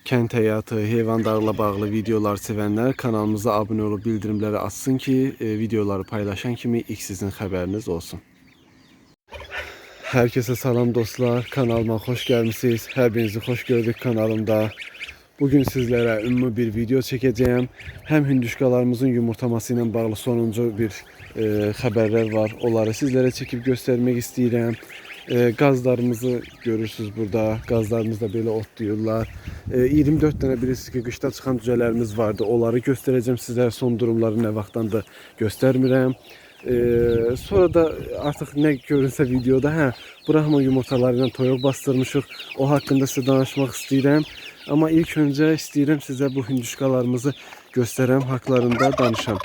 Kənd həyatı, heyvanlarla bağlı videolar sevənlər kanalımıza abunə olub bildirimləri açsın ki, videoları paylaşan kimi ilk sizin xəbəriniz olsun. Herkese salam dostlar, kanalıma hoş gelmişsiniz. Her birinizi hoş gördük kanalımda. Bugün sizlere ümumi bir video çekeceğim. Hem hündüşkalarımızın yumurtaması ile bağlı sonuncu bir haberler var. Onları sizlere çekip göstermek istedim. Gazlarımızı görürsünüz burada. Gazlarımız da böyle otluyorlar. 24 tane bilirsiniz ki qışda çıxan cücelerimiz vardı. Onları göstereceğim sizlere. Son durumları ne vaxtdan da göstermirəm. Sonra da artık ne görünsə videoda Brahma yumurtalarıyla toyuq bastırmışıq. O hakkında size danışmak istəyirəm. Ama ilk önce istəyirəm sizə bu hündüşkalarımızı göstərəm, haqlarında danışam.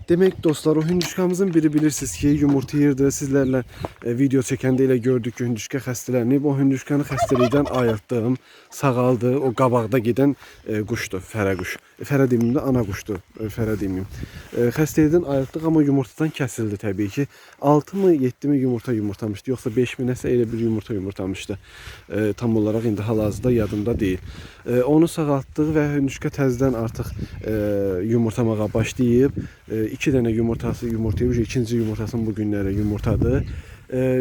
Demek dostlar, o hündüşkamızın biri bilirsiniz ki yumurta yırdı. Sizlerle video çekende ile gördük ki hündüşka xəstələnib. O hündüşkanı xəstəlikdən ayırtdım, sağaldı. O qabaqda gedən quşdur, fərə quş. Fərə demeyim de ana quşdur, fərə demeyim. Xəstəlikdən ayırtdıq, amma yumurtadan kəsildi təbii ki. 6 mı 7 mi yumurta yumurtamışdı, yoxsa 5 mi nəsə elə bir yumurta yumurtamışdı. Tam olarak indi hal-hazırda yadımda değil. Onu sağaltdıq və hündüşka təzədən artıq yumurtamağa başlayıb. 2 tane yumurtası yumurtayıb, ikinci yumurtasını bu günlərə yumurtadı.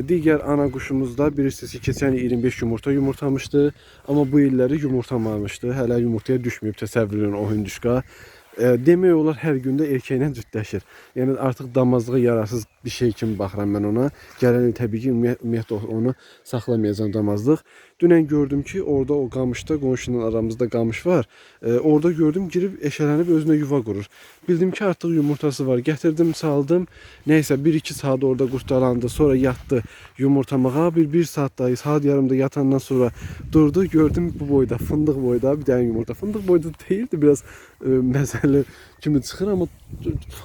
Diğer ana quşumuz da bilirsiniz ki keçən 25 yumurta yumurtamışdı, amma bu illəri yumurtamamışdı. Hələ yumurtaya düşməyib, təsəvvür edin o hündüşka. Demək olar hər gündə erkəklə cütləşir. Yəni artıq damazlığa yararsız bir şey kimi baxıram mən ona. Gələn il təbii ki ümumiyyətlə onu saxlamayacağam damazlıq. Dünən gördüm ki orada o qamışda, qonşunun aramızda qamış var. Orada gördüm girib eşələnib özünə yuva qurur. Bildim ki artıq yumurtası var. Gətirdim, saldım. Neysə 1-2 saat orada qurtalandı. Sonra yatdı yumurtamağa. Bir saat daha, saat yarımda yatandan sonra durdu. Gördüm bu boyda, fındıq boyda bir dənə yumurta. Fındıq boyda deyildi, biraz məzəli kimi çıxır, amma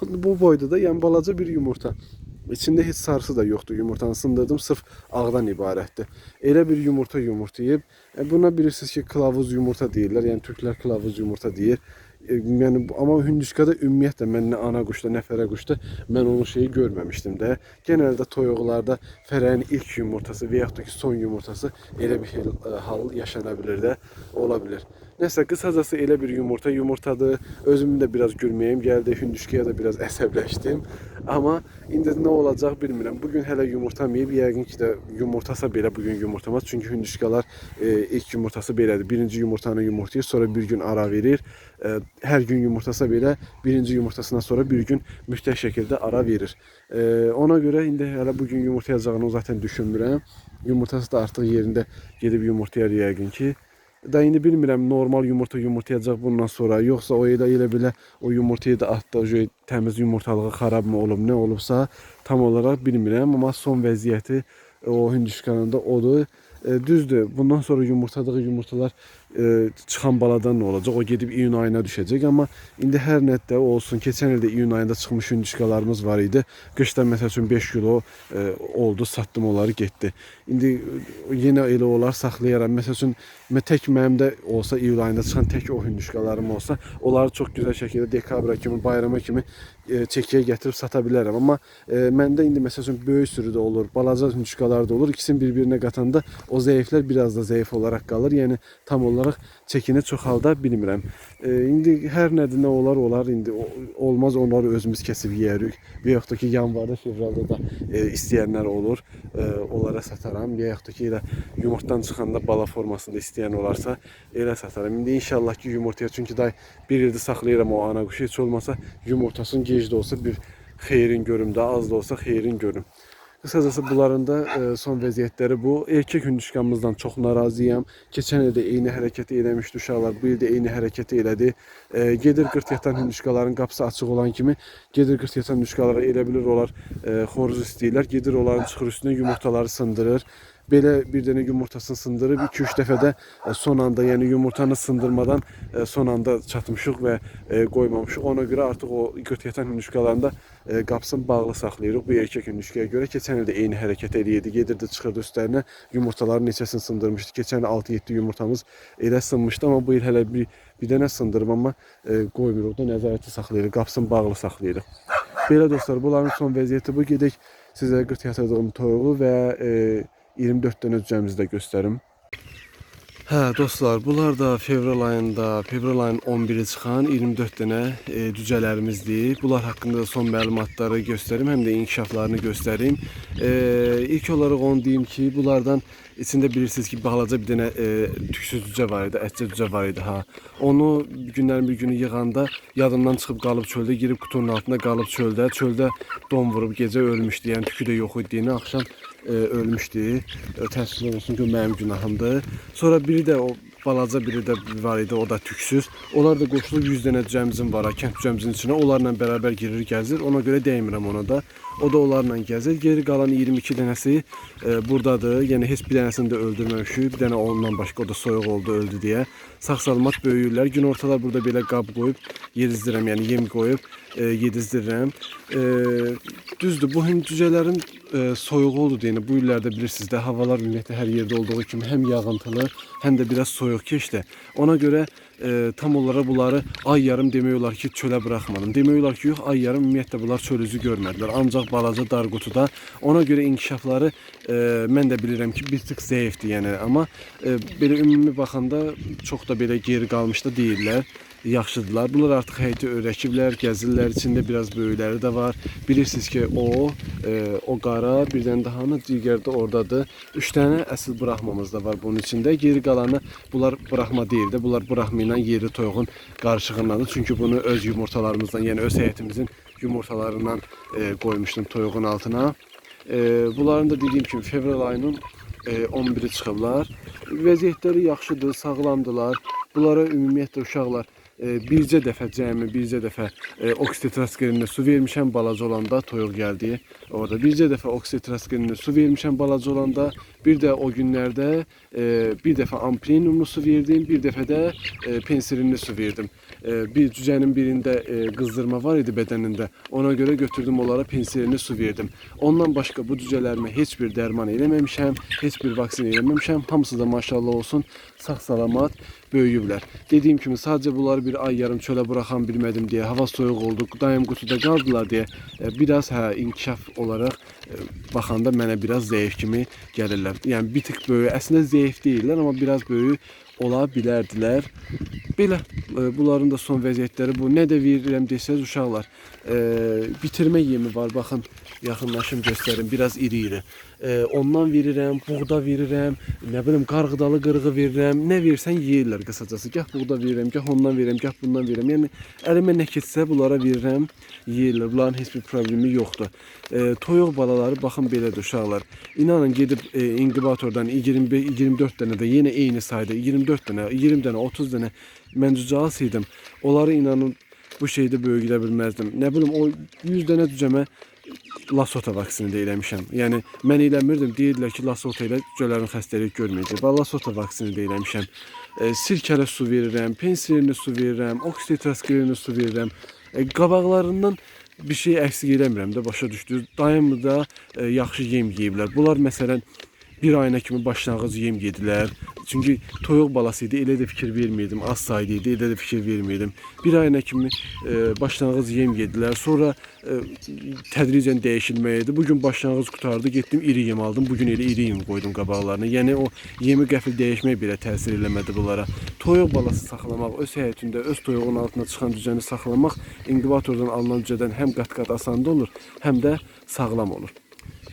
bu boyda da yəni balaca bir yumurta. İçində heç sarısı da yoxdur. Yumurtanı sındırdım, sırf ağdan ibarətdir. Elə bir yumurta yumurtayıb. Buna bilirsiniz ki kılavuz yumurta deyirlər. Yəni türklər kılavuz yumurta deyir. Yəni amma hündüşkada ümumiyyətlə mən nə ana quşda, nə fərə quşda mən onun şeyi görməmişdim də. Genelde toyuqlarda fərənin ilk yumurtası və yaxud da ki son yumurtası elə bir hal yaşana bilər də, ola bilər. Nəsə qısacası elə bir yumurtadır. Özümü də biraz gülməyim gəldi, hündüşkaya da biraz əsəbləşdim. Amma indi nə olacaq bilmirəm. Bugün hələ yumurtamayıb, yəqin ki də yumurtasa belə bugün yumurtamaz. Çünki hündüşkalar ilk yumurtası belədir. Birinci yumurtanı yumurtayır, sonra bir gün ara verir. Hər gün yumurtasa belə birinci yumurtasından sonra bir gün mütləq şəkildə ara verir. Ona görə indi hələ bugün yumurtayacağını zaten düşünmürəm. Yumurtası da artıq yerində gedib yumurtayar yəqin ki. Da indi bilmirəm normal yumurta yumurtayacaq bundan sonra, yoxsa o elə belə o yumurtayı da atdı, təmiz yumurtalığı xarab mı olub, nə olubsa tam olaraq bilmirəm, amma son vəziyyəti o hündüşkanında odur. Düzdür, bundan sonra yumurtadığı yumurtalar çıxan baladan ne olacaq? O gedib iyun ayına düşəcək, amma indi hər nətdə olsun. Keçən ildə iyun ayında çıxmış hündüşkalarımız var idi. Qışda məsəl üçün 5 kilo oldu, satdım onları getdi. İndi yenə elə olar saxlayaram. Məsəl üçün tək mənim də olsa iyul ayında çıxan tək o hündüşkalarım olsa, onları çox gözəl şəkildə dekabra kimi, bayrama kimi çəkiyə gətirib sata bilərəm. Amma məndə indi məsəl üçün böyük sürüdə olur, balaca hündüşkalar da olur. İkisini bir-birinə qatanda o zəiflər biraz da zəif olaraq qalır. Yəni tam olaraq çəkini çox halda bilmirəm. İndi hər nədir, nə olar. İndi olmaz, onları özümüz kəsib yeyərik. Və yaxud da ki yanvarda, fevralda da istəyənlər olur. Onlara sataram. Və yaxud da ki elə yumurtdan çıxanda bala formasında istəyən olarsa elə sataram. İndi inşallah ki yumurtaya, çünki day bir ildir saxlayıram o ana quşu. Heç olmasa yumurtasını gec də olsa bir xeyrin görüm də, az da olsa xeyrin görüm. Kısacası bunların da son vəziyyətləri bu. Erkək hündüşkamızdan çox narazıyam. Keçən ildə eyni hərəkəti eləmişdi uşaqlar. Bu ildə eyni hərəkəti elədi. Gedir qırt yatan hündüşkaların qapısı açıq olan kimi gedir qırt yatan hündüşkalara elə bilir olar xoruz istəyirlər. Gedir onların çıxır üstünə yumurtaları sındırır. Belə bir dənə yumurtasını sındırıb 2-3 dəfə də son anda, yəni yumurtanı sındırmadan son anda çatmışıq və qoymamışıq. Ona görə artıq o qırt yatan hündüşkalarında qapısını bağlı saxlayırıq. Bu erkək hündüşkaya görə keçən ildə eyni hərəkət eləyirdi. Gedirdi, çıxırdı üstlərinə, yumurtaların neçəsini sındırmışdı. Keçən il 6-7 yumurtamız elə sınmışdı, amma bu il hələ bir dənə sındırıb, amma qoymuruq da, nəzarəti saxlayırıq, qapısını bağlı saxlayırıq. Belə dostlar, bunların son vəziyyəti bu. Gedək sizə qırt yatırdığım toyuğu və 24 dənə cücəmizi də göstərim. Hə dostlar, bunlar da fevral ayının 11-i çıxan 24 dənə cücələrimizdir. Bunlar haqqında da son məlumatları göstərim, həm də inkişaflarını göstərim. İlk olaraq onu deyim ki, bunlardan içində bilirsiniz ki, balaca bir dənə tüksüz cücə var idi, ətcə cücə var idi ha. Onu günlərin bir günü yığanda yadımdan çıxıb qalıb çöldə, girib qutunun altında qalıb çöldə don vurub gecə ölmüşdü. Yəni tükü də yox idi, axşam ölmüşdü. Təəssüf olsun ki, mənim günahımdır. Sonra biri də o balaca biri də var idi, o da tüksüz. Onlar da qoşulub 100 dənə cücəmizin var, kənd cücəmizin içinə. Onlarla bərabər girir, gəzir. Ona görə dəymirəm ona da. O da onlarla gəzir. Geri qalan 22 dənəsi buradadır. Yəni heç bir dənəsini də öldürməmişik. Bir dənə ondan başqa o da soyuq oldu, öldü deyə. Sağ-salamat böyüyürlər. Gün ortalar burada belə qab qoyub yedizdirirəm, yəni yem qoyub yedizdirirəm. Düzdür, bu cücələrin soyuğu oldu deyəni. Bu illərdə bilirsiniz də havalar ümumiyyətlə hər yerdə olduğu kimi həm yağıntılı, həm də biraz soyuq keçdi. Ona görə tam olaraq bunları ay yarım demək olar ki, çölə buraxmadım. Demək olar ki, yox, ay yarım ümumiyyətlə bunlar çöl üzü görmədilər. Ancaq balaca dar qutuda. Ona görə inkişafları mən də bilirəm ki, bir tık zəifdir yəni. Amma belə ümumi baxanda çox da belə geri qalmış da deyirlər. Yaxşıdırlar. Bunlar artıq həyətə öyrəkiblər, gəzirlər. İçində biraz böyükləri də var. Bilirsiniz ki, o qara, bir dənə daha digər də oradadır. 3 dənə əsl buraxmamız da var bunun içində. Geri qalanı bunlar buraxma deyil də. Bunlar buraxma ilə yerli toyuğun qarışığındandır. Çünki bunu öz yumurtalarımızdan, yəni öz həyətimizin yumurtalarından qoymuşdum toyuğun altına. Bunların da dediyim kimi fevral ayının 11-i çıxıblar. Vəziyyətləri yaxşıdır, sağlamdılar. Bunlara ümumiyyətlə uşaqlar bircə dəfə oksitetraskerinlə su vermişəm balaca olanda, toyuq gəldi orada. Bircə dəfə oksitetraskerinlə su vermişəm balaca olanda. Bir də o günlərdə bir dəfə amprenumlu su verdim, bir dəfə də pensilinli su verdim. Bir cücənin birində qızdırma var idi bədənində. Ona görə götürdüm onlara pensilinli su verdim. Ondan başqa bu cücələrimə heç bir dərman eləməmişəm, heç bir vaksin eləməmişəm. Hamısı da maşallah olsun sağ-salamat böyüyüblər. Dediyim kimi sadəcə bunları bir ay yarım çölə buraxan bilmədim deyə, hava soyuq oldu, daim qutuda qaldılar deyə biraz inkişaf olaraq baxanda mənə biraz zəif kimi gəlirlər. Yəni bir tık böyük, əslində zəif deyirlər, amma biraz böyük ola bilərdilər. Belə bunların da son vəziyyətləri bu. Nə də verirəm desəz uşaqlar, bitirmə yemi var. Baxın, yaxınlaşım göstərim, biraz iri-iri. Ondan verirəm, buğda verirəm, nə bilim qarğıdalı qırğı verirəm. Nə versən yeyirlər qısacası. Gah buğda verirəm, gah ondan verirəm, gah bundan verirəm. Yəni əlimə nə keçsə bunlara verirəm, yeyirlər. Bunların heç bir problemi yoxdur. Toyuq balaları baxın belədir uşaqlar. İnanın gedib inkubatordan 24 dənə də yenə eyni sayda 24 dənə, 20 dənə, 30 dənə mən cücə alsaydım, onları inanın bu şeydə böyüdə bilməzdim. Nə bilim o 100 dənə cücəmə lasota vaksini də eləmişəm. Yəni mən eləmirdim, deyirdilər ki, lasota ilə cücələrin xəstəlik görməyəcək. Və lasota vaksini də eləmişəm. Sirkələ su verirəm, pensilinli su verirəm, oksitetraskerinli su verirəm. Qabaqlarından bir şey əksik eləmirəm də, başa düşdünüz. Daim da yaxşı yem yeyiblər. Bunlar məsələn bir ayına kimi başlanğıc yem yedilər. Çünki toyuq balası idi, elə də fikir vermirdim. Az sayda idi, elə də fikir vermirdim. Bir ayına kimi başlanğıc yem yedilər. Sonra tədricən dəyişilməyə idi. Bugün başlanğıc qutardı, getdim iri yem aldım. Bugün elə iri yem qoydum qabaqlarına. Yəni o yemi qəfil dəyişmək belə təsir eləmədi bunlara. Toyuq balası saxlamaq, öz həyətində, öz toyuğun altına çıxan cücəni saxlamaq inkubatordan alınan cücədən həm qat-qat asan olur, həm də sağlam olur.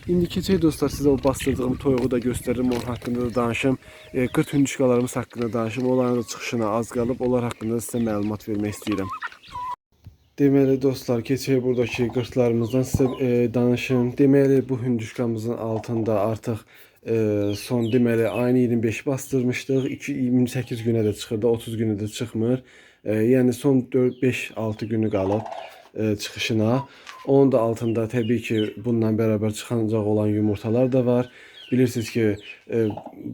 İndi keçək dostlar, sizə o bastırdığım toyuğu da göstəririm, onun haqqında da danışım. 40 hündüşkalarımız haqqında danışım, onların da çıxışına az qalıb, onlar haqqında sizə məlumat vermək istəyirəm. Deməli dostlar, keçək buradakı qırtlarımızdan sizə danışım. Deməli bu hündüşkamızın altında artıq son deməli ayın 25 bastırmışdıq. 28 günə də çıxırdı, 30 günə də çıxmır. Yəni son 4-5-6 günü qalıb çıxışına. Onun da altında təbii ki, bununla bərabər çıxacaq olan yumurtalar da var. Bilirsiniz ki,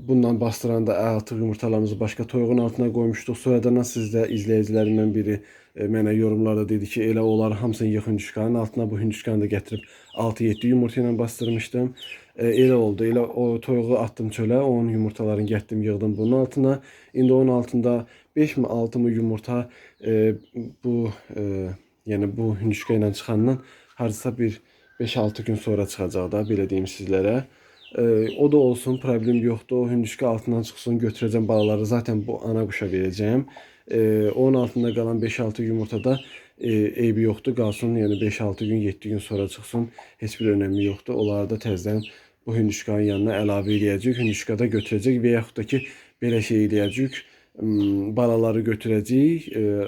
bundan bastıranda artıq yumurtalarımızı başqa toyuğun altına qoymuşduq. Sonradan sizdə izləyicilərimdən biri mənə yorumlarda dedi ki, elə onları hamısını yığ hündüşkanın altına, bu hündüşkanı da gətirib 6-7 yumurta ilə bastırmışdım. Elə oldu, elə o toyuğu attım çölə, onun yumurtalarını getdim, yığdım bunun altına. İndi onun altında 5 mi 6 mı yumurta yəni bu hündüşka ilə çıxandan hardasa bir 5-6 gün sonra çıxacaq da, belə deyim sizlərə. O da olsun, problem yoxdur. O hündüşka altından çıxsın, götürəcəm balaları. Zaten bu ana quşa verəcəm. Onun altında qalan 5-6 yumurtada eybi yoxdur. Qalsın, yəni 5-6 gün, 7 gün sonra çıxsın. Heç bir önəmi yoxdur. Onları da təzədən bu hündüşkanın yanına əlavə eləyəcək. Hündüşkada götürəcək və yaxud da ki, belə şey eləyəcək. Balaları götürəcəyik.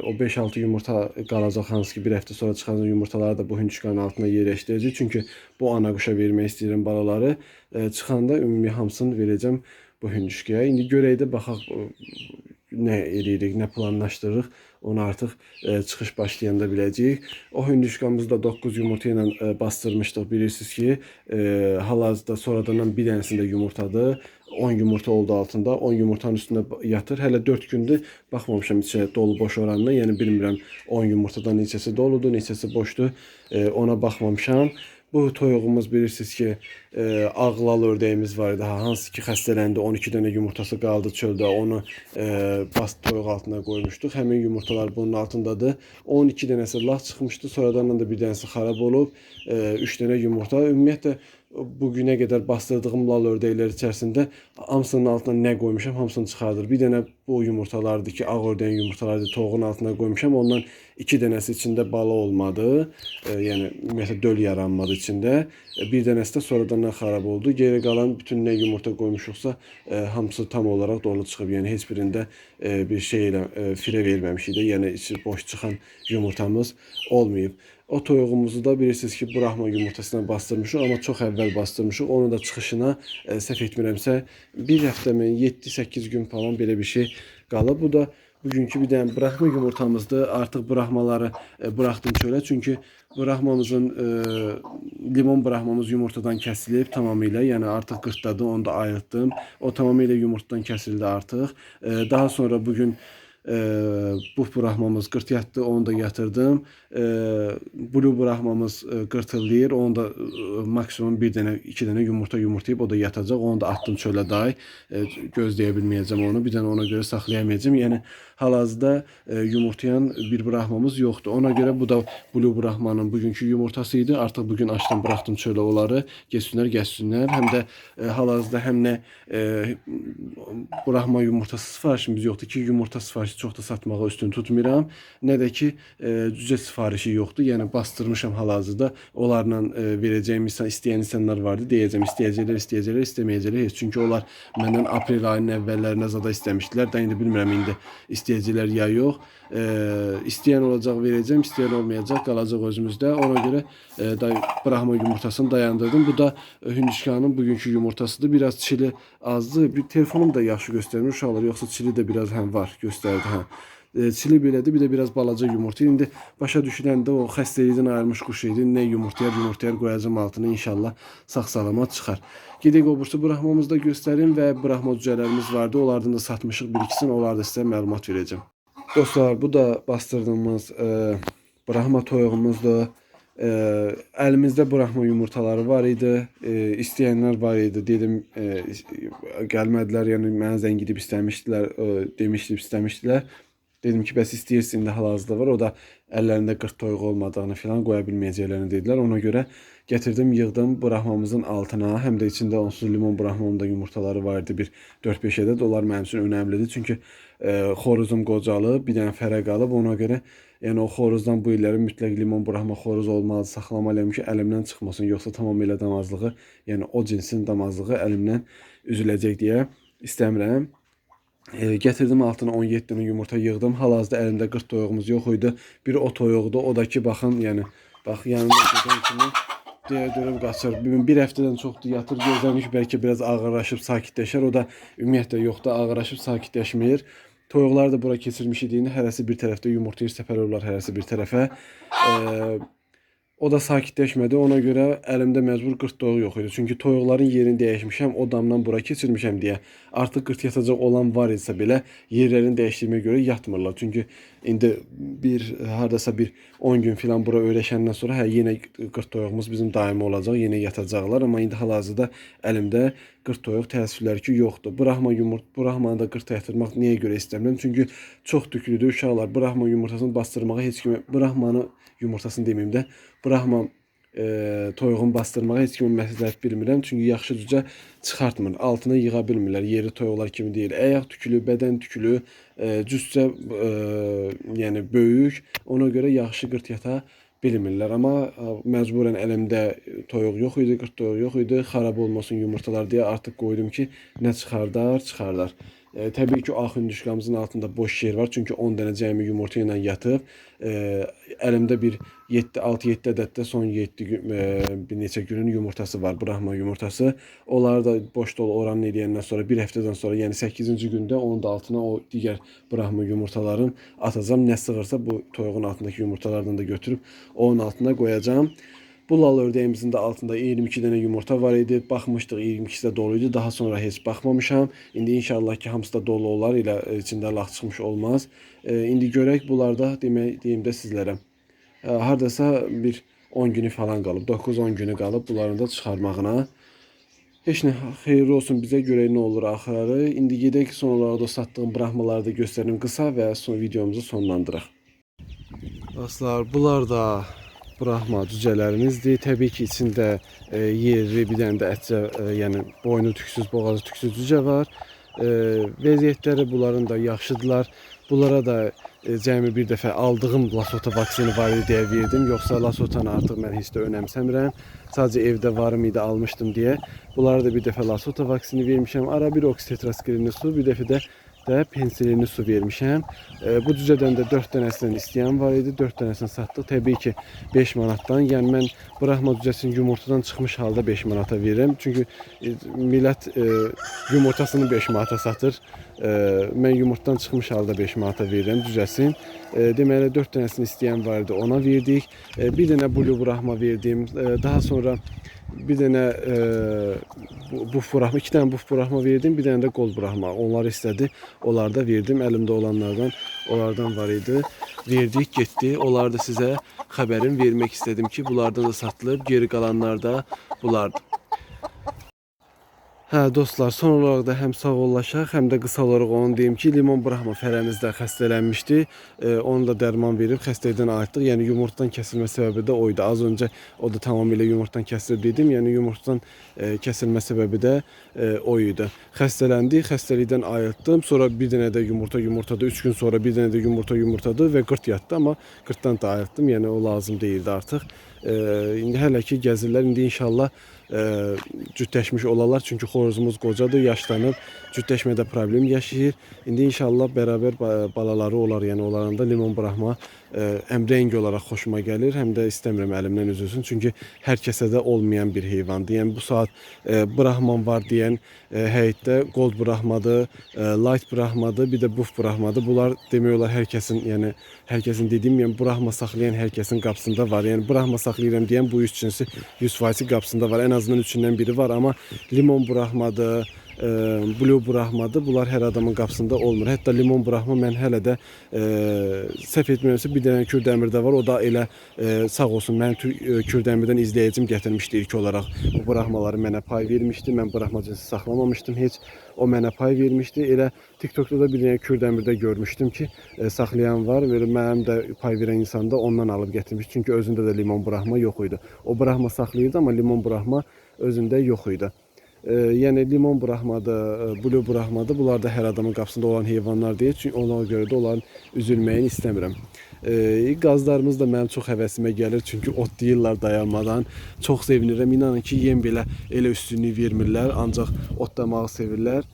O 5-6 yumurta qalacaq, hansı ki bir həftə sonra çıxan yumurtaları da bu hündüşkanın altına yerləşdirəcək. Çünki bu ana quşa vermək istəyirəm balaları. Çıxanda ümumi hamısını verəcəm bu hündüşkaya. İndi görək də baxaq nə eləyirik, nə planlaşdırırıq. Onu artıq çıxış başlayanda biləcəyik. O hündüşkamızı da 9 yumurta ilə bastırmışdıq. Bilirsiniz ki, hal-hazırda sonradan bir dənəsində yumurtadır. 10 yumurta oldu altında. 10 yumurtanın üstündə yatır. Hələ 4 gündür baxmamışam içə dolu boş oranına. Yəni bilmirəm 10 yumurtadan neçəsi doludur, neçəsi boşdur. Ona baxmamışam. Bu toyuğumuz bilirsiniz ki, ağlal ördəyimiz var idi. Hansı ki xəstələndi, 12 dənə yumurtası qaldı çöldə. Onu toyuq altına qoymuşduq. Həmin yumurtalar bunun altındadır. 12 dənəsi laf çıxmışdı. Sonradan da bir dənəsi xarab olub. 3 dənə yumurta. Ümumiyyətlə bugünə qədər bastırdığım lal ördəklər içərisində hamısının altına nə qoymuşam, hamısını çıxardır. Bir dənə bu yumurtalardır ki, ağ ördəyin yumurtalardır, toğun altına qoymuşam. Ondan 2 dənəsi içində bala olmadı. Yəni ümumiyyətlə döl yaranmadı içində. Bir dənəsi də sonradan xarab oldu. Geri qalan bütün nə yumurta qoymuşuqsa hamısı tam olaraq dolu çıxıb. Yəni heç birində bir şey ilə firə verməmişik də. Yəni içi boş çıxan yumurtamız olmayıb. O toyuğumuzu da bilirsiniz ki, Brahma yumurtasına bastırmışıq, amma çox əvvəl bastırmışıq. Onun da çıxışına səhv etmirəmsə bir həftə mi, 7-8 gün falan belə bir şey qalıb. Bu da bugünkü bir dənə Brahma yumurtamızdır. Artıq Brahmaları buraxdım çölə. Çünki Brahmamızın limon Brahmamız yumurtadan kəsilib tamamilə. Yəni artıq qırtdadır, onu da ayırtdım. O tamamilə yumurtadan kəsildi artıq. Daha sonra bugün bu Brahmamız qırt yatdı, onu da yatırdım. Blue Brahmamız qırtılıyır, onu da maksimum bir dənə, 2 dənə yumurta yumurtayıb o da yatacaq. Onu da attım çölə day. Gözləyə bilməyəcəm onu, bir dənə ona görə saxlayamayacağım. Yəni hal-hazırda yumurtayan bir Brahmamız yoxdur. Ona görə bu da Blue Brahmanın bugünkü yumurtası idi. Artıq bugün açdım, buraxdım çölə onları. Geçsinlər, gəzsinlər. Həm də hal-hazırda həm nə Brahma yumurtası sifarişimiz yoxdur ki, yumurta sifarişi çox da satmağa üstün tutmuram. Nə də ki, cücə sifarişi yoxdur. Yəni bastırmışam hal-hazırda. Onlarla verəcəyim istəyən insanlar vardı. Deyəcəm, istəyəcəklər, istəməyəcəklər heç. Çünki onlar məndən aprel ayının əvvəllərinə zada istəmişdilər. Da indi bilmirəm indi istəyəcəklər ya yox. İstəyən olacaq verəcəm, istəyən olmayacaq, qalacaq özümüzdə. Ona görə Brahma yumurtasını dayandırdım. Bu da hündüşkanın bugünkü yumurtasıdır. Biraz çili azdı. Bir telefonum da yaxşı göstərmir uşaqlar. Yoxsa çili də biraz var göstərdi. Çili belədir, bir də biraz balaca yumurta. İndi başa düşüləndə o xəstəlikdən ayrılmış quş idi. Nə yumurtayar qoyacağım altına, inşallah sağ-salamat çıxar. Gedək o bursu Brahmamızı da göstərim və Brahma cücələrimiz vardı. Onlardan da satmışıq bir ikisini. Onlarda sizə məlumat verəcəm. Dostlar, bu da bastırdığımız Brahma toyuğumuzdur. Əlimizdə Brahma yumurtaları var idi. İstəyənlər var idi. Dedim, gəlmədilər, yəni mənə zəng edib istəmişdilər, istəmişdilər. Dedim ki, bəs istəyirsin, indi hal-hazırda var. O da əllərində qırt toyuq olmadığını falan qoya bilməyəcəklərini dedilər. Ona görə gətirdim, yığdım Brahmamızın altına. Həm də içində onsuz limon Brahmamın da yumurtaları var idi. Bir 4-5 ədəd. Onlar mənim üçün önəmlidir. Çünki xoruzum qocalıb, bir dənə fərə qalıb. Ona görə yəni o xoruzdan bu illəri mütləq limon Brahma xoruz olmalıdır, saxlamalıyam ki, əlimdən çıxmasın. Yoxsa tamamilə damazlığı, yəni o cinsin damazlığı əlimdən üzüləcək deyə istəmirəm. Gətirdim altına 17 dənə yumurta yığdım. Hal-hazırda əlimdə 40 toyuğumuz yox idi. Biri o toyuqdur. O da ki, baxın, yəni bax yanında gedən kimi döyüb qaçır. Bir həftədən çoxdur yatır, gözləmiş, bəlkə biraz ağırlaşıb sakitləşər. O da ümumiyyətlə yoxdur, ağırlaşıb sakitləşmir. Toyuqlar da bura keçirmiş idiyini, hərəsi bir tərəfdə yumurtayır, səpəlirlər hərəsi bir tərəfə. O da sakitləşmədi. Ona görə əlimdə məcbur 40 toyuq yox idi. Çünki toyuqların yerini dəyişmişəm, o damdan bura keçirmişəm deyə. Artıq 40 yatacaq olan var idisə belə yerlərini dəyişdiyimə görə yatmırlar. Çünki indi hardasa bir 10 gün filan bura öyrəşəndən sonra yenə 40 toyuğumuz bizim daimi olacaq, yenə yatacaqlar. Amma indi hal-hazırda əlimdə 40 toyuq təəssüflər ki yoxdur. Brahmanı da 40 yatırmaq niyə görə istəmirəm? Çünki çox tüklüdür uşaqlar. Brahma yumurtasını bastırmağa heç kimi, Brahmanı yumurtasını deməyim də, Brahma toyuğun bastırmağı heç kimə məsləhət bilmirəm. Çünki yaxşı cücə çıxartmır. Altına yığa bilmirlər. Yeri toyuqlar kimi deyil. Ayaq tükülü, bədən tükülü, cücə yəni böyük. Ona görə yaxşı qırt yata bilmirlər. Amma məcburən əlimdə toyuq yox idi, qırt toyuq yox idi. Xarab olmasın yumurtalar deyə artıq qoydum ki, nə çıxardar. Təbii ki, ağ hündüşkamızın altında boş yer var. Çünki 10 dənə cəmi yumurta ilə yatıb. Əlimdə bir 6-7 ədəddə son 7 bir neçə günün yumurtası var, Brahma yumurtası. Onları da boş dolu oranın eləyəndən sonra, bir həftədən sonra, yəni 8-ci gündə onun da altına o digər Brahma yumurtaların atacağım. Nə sığırsa bu toyuğun altındakı yumurtalardan da götürüb onun altına qoyacağım. Bu lal ördəyimizin də altında 22 dənə yumurta var idi. Baxmışdıq, 22'si də doluydu. Daha sonra heç baxmamışam. İndi inşallah ki, hamısı da dolu olar, ilə içində lağ çıxmış olmaz. İndi görək bunlarda deyim də sizlərə. Hardasa bir 10 günü falan qalıb, 9-10 günü qalıb bunların da çıxarmağına. Heç nə, xeyirli olsun bizə, görək nə olur axırı. İndi gedək son olaraq da satdığım brahmaları da göstərim qısa və son videomuzu sonlandıraq. Dostlar, bunlar da Brahma cücələrimizdir. Təbii ki, içində yerli bir dənə də ətcə, yəni boynu tüksüz, boğazı tüksüz cücə var. Vəziyyətləri bunların da yaxşıdırlar. Bunlara da cəmi bir dəfə aldığım Lasota vaksini var idi deyə verdim. Yoxsa Lasotanı artıq mən heç də önəmsəmirəm. Sadəcə evdə varım idi, almışdım deyə. Bunlara da bir dəfə Lasota vaksini vermişəm. Ara bir oksitetraskilinli su, bir dəfə də pensilinli su vermişəm. Bu cücədən də 4 dənəsindən istəyən var idi. 4 dənəsini satdıq. Təbii ki 5 manatdan. Yəni mən Brahma cücəsini yumurtadan çıxmış halda 5 manata verirəm. Çünki millət yumurtasını 5 manata satır. Mən yumurtadan çıxmış halda 5 manata verirəm cücəsin. Deməli 4 dənəsini istəyən var idi, ona verdik. Bir dənə Blue Brahma verdim. Daha sonra bir dənə Buff Brahma, 2 dənə Buff Brahma verdim, bir dənə də Gold Brahma. Onlar istədi, onları da verdim. Əlimdə olanlardan, onlardan var idi. Verdik, getdi. Onları da sizə xəbərim vermək istədim ki, bunlardan da satılıb, geri qalanlar da bunlardır. Hə dostlar, son olaraq da həm sağollaşaq, həm də qısa olaraq onu deyim ki, Limon Brahma fərəmizdə xəstələnmişdi. Onu da dərman verib xəstəlikdən ayırtdıq. Yəni yumurtadan kəsilmə səbəbi də oydu. Az öncə o da tamamilə yumurtadan kəsilib dedim. Yəni yumurtadan kəsilmə səbəbi də o idi. Xəstələndi, xəstəlikdən ayırtdım. Sonra bir dənə də yumurtadı. 3 gün sonra bir dənə də yumurtadı və qırt yatdı, amma qırtdan da ayırtdım. Yəni o lazım deyildi artıq. İndi hələ ki gəzirlər. İndi inşallah cütləşmiş olarlar. Çünki xoruzumuz qocadır, yaşlanıb, cütləşmədə problem yaşayır. İndi inşallah bərabər balaları olar. Yəni onların da Limon Brahma həm rəng olaraq xoşuma gəlir, həm də istəmirəm əlimdən üzülsün. Çünki hər kəsə də olmayan bir heyvandır. Yəni bu saat Brahman var deyən həyətdə Gold Brahmadır, Light Brahmadır, bir də Buff Brahmadır. Bunlar demək olar hər kəsin, yəni hər kəsin dediyim, yəni Brahma saxlayan hər kəsin qapısında var. Yəni Brahma saxlayıram deyən bu 3 cinsi 100% qapısında var. Ən azından üçündən biri var, amma Limon Brahmadır, Blue Brahmadır. Bunlar hər adamın qapısında olmur. Hətta Limon Brahma mən hələ də səhv etmirəmsə bir dənə Kürdəmirdə var. O da elə sağ olsun mən Kürdəmirdən izləyicim gətirmişdi ilk olaraq. Bu Brahmaları mənə pay vermişdi. Mən Brahma cinsi saxlamamışdım heç. O mənə pay vermişdi. Elə TikTok'da da bir dənə Kürdəmirdə görmüşdüm ki, saxlayan var. Belə mənim də pay verən insan da ondan alıb gətirmiş. Çünki özündə də Limon Brahma yox idi. O Brahma saxlayırdı, amma Limon Brahma özündə yox idi. Yəni Limon Brahmadır, Blue Brahmadır. Bunlar da hər adamın qapısında olan heyvanlar deyil. Çünki ona görə də onların üzülməyini istəmirəm. Qazlarımız da mənim çox həvəsimə gəlir. Çünki ot deyirlər dayanmadan. Çox sevinirəm. İnanın ki, yem belə elə üstünlük vermirlər. Ancaq otlamağı sevirlər.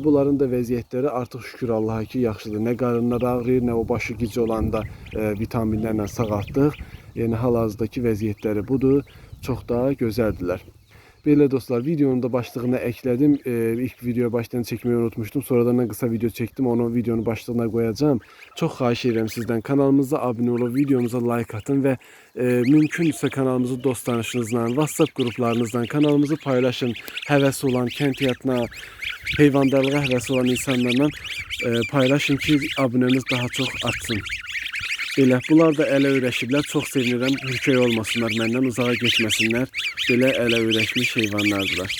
Bunların da vəziyyətləri artıq şükür Allaha ki, yaxşıdır. Nə qarınlar ağrıyır, nə o başı gic olanda vitaminlərlə sağaltdıq. Yəni hal-hazırdakı vəziyyətləri budur. Çox da gözəldirlər. Belə dostlar, videonun da başlığına ekledim. İlk video baştan çekmeyi unutmuştum. Sonradan kısa video çektim. Onu videonun başlığına koyacağım. Çok xahiş ederim sizden. Kanalımıza abone olup videomuza like atın ve mümkünse kanalımızı dost tanışınızla, WhatsApp gruplarınızdan kanalımızı paylaşın. Həvəsi olan, kənd həyatına, heyvandarlığa həvəsi olan insanlarla paylaşın ki abunemiz daha çok artsın. Belə, bunlar da ələ öyrəşiblər. Çox sevinirəm. Hürkək olmasınlar məndən, uzağa getməsinlər. Belə ələ öyrəşmiş heyvanlardılar.